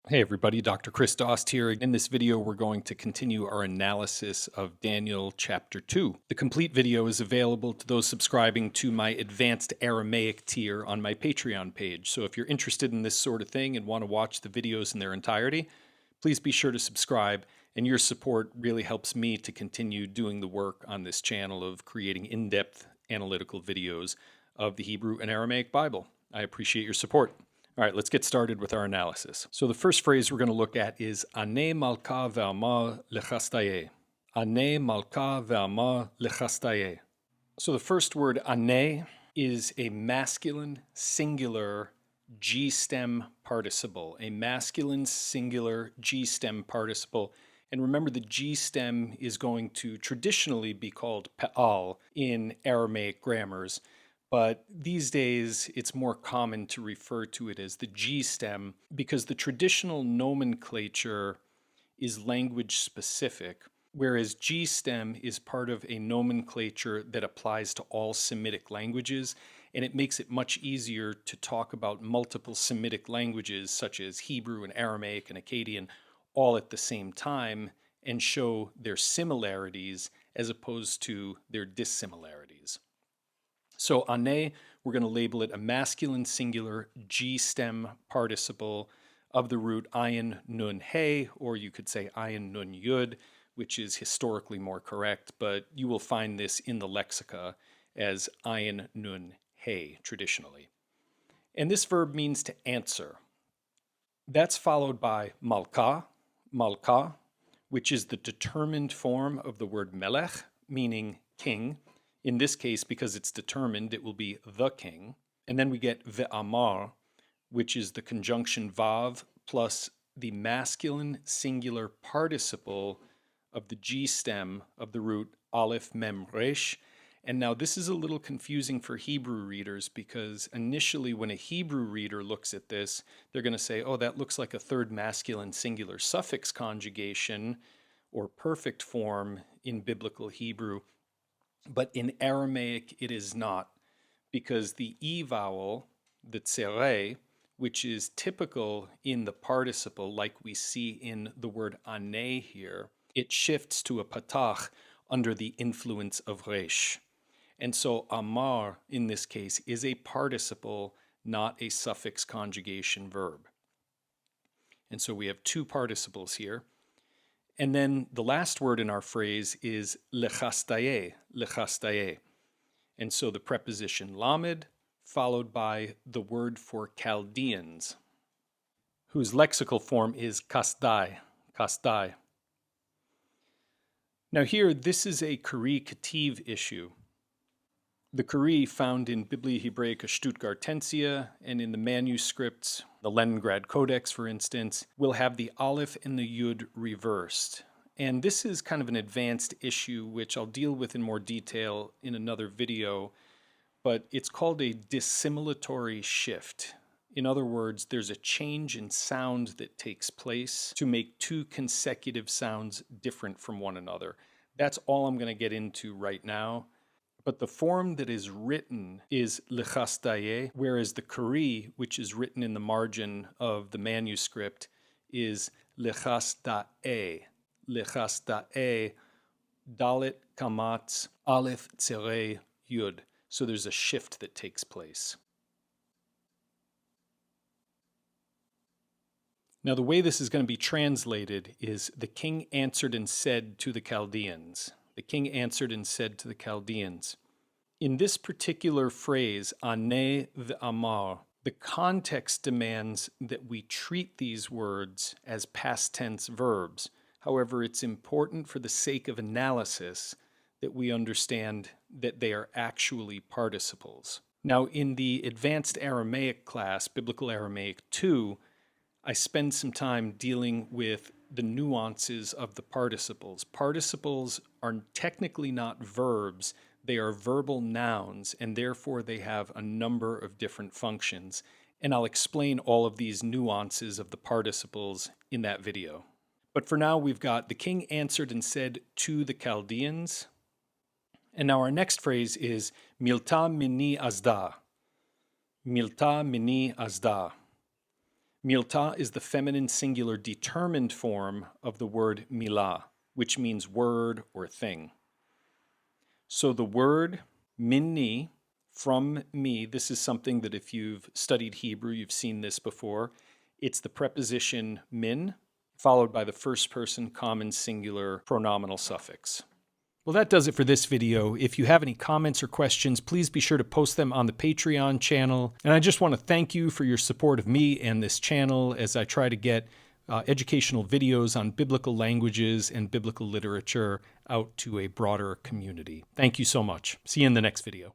Hey everybody, Dr. Chris Dost here. In this video, we're going to continue our analysis of Daniel chapter 2. The complete video is available to those subscribing to my advanced Aramaic tier on my Patreon page. So if you're interested in this sort of thing and want to watch the videos in their entirety, please be sure to subscribe, and your support really helps me to continue doing the work on this channel of creating in-depth analytical videos of the Hebrew and Aramaic Bible. I appreciate your support. All right, let's get started with our analysis. So the first phrase we're going to look at is Ane malka ve'amar lechastaye. Ane malka ve'amar lechastaye. So the first word ane is a masculine singular G-stem participle. A masculine singular G-stem participle. And remember, the G-stem is going to traditionally be called pe'al in Aramaic grammars. But these days, it's more common to refer to it as the G stem because the traditional nomenclature is language specific, whereas G stem is part of a nomenclature that applies to all Semitic languages, and it makes it much easier to talk about multiple Semitic languages such as Hebrew and Aramaic and Akkadian all at the same time and show their similarities as opposed to their dissimilarities. So ane, we're going to label it a masculine singular G-stem participle of the root ayin nun he, or you could say ayin nun yud, which is historically more correct, but you will find this in the lexica as ayin nun he traditionally. And this verb means to answer. That's followed by malka, which is the determined form of the word melech, meaning king. In this case, because it's determined, it will be the king. And then we get ve'amar, which is the conjunction vav plus the masculine singular participle of the G stem of the root aleph mem resh. And now this is a little confusing for Hebrew readers because initially when a Hebrew reader looks at this, they're going to say, oh, that looks like a third masculine singular suffix conjugation or perfect form in biblical Hebrew. But in Aramaic, it is not, because the E vowel, the tsere, which is typical in the participle, like we see in the word ane here, it shifts to a patach under the influence of resh. And so amar, in this case, is a participle, not a suffix conjugation verb. And so we have two participles here. And then the last word in our phrase is lechastaye. And so the preposition lamed, followed by the word for Chaldeans, whose lexical form is kasdai. Now here, this is a Kari Ketiv issue. The Kari found in Biblia Hebraica Stuttgartensia and in the manuscripts, the Leningrad Codex, for instance, will have the aleph and the yud reversed. And this is kind of an advanced issue, which I'll deal with in more detail in another video, but it's called a dissimilatory shift. In other words, there's a change in sound that takes place to make two consecutive sounds different from one another. That's all I'm going to get into right now. But the form that is written is lechastaye, whereas the Kari, which is written in the margin of the manuscript, is lechastae. Dalet kamatz aleph tsere yud. So there's a shift that takes place. Now the way this is going to be translated is the king answered and said to the Chaldeans. The king answered and said to the Chaldeans. In this particular phrase, ane ve'amar, the context demands that we treat these words as past tense verbs. However, it's important for the sake of analysis that we understand that they are actually participles. Now, in the advanced Aramaic class, Biblical Aramaic 2, I spend some time dealing with the nuances of the participles. Participles are technically not verbs, they are verbal nouns, and therefore they have a number of different functions. And I'll explain all of these nuances of the participles in that video. But for now, we've got the king answered and said to the Chaldeans. And now our next phrase is milta mini azda. Milta mini azda. Milta is the feminine singular determined form of the word milah, which means word or thing. So the word minni, from me, this is something that if you've studied Hebrew, you've seen this before. It's the preposition min, followed by the first person common singular pronominal suffix. Well, that does it for this video. If you have any comments or questions, please be sure to post them on the Patreon channel. And I just want to thank you for your support of me and this channel as I try to get educational videos on biblical languages and biblical literature out to a broader community. Thank you so much. See you in the next video.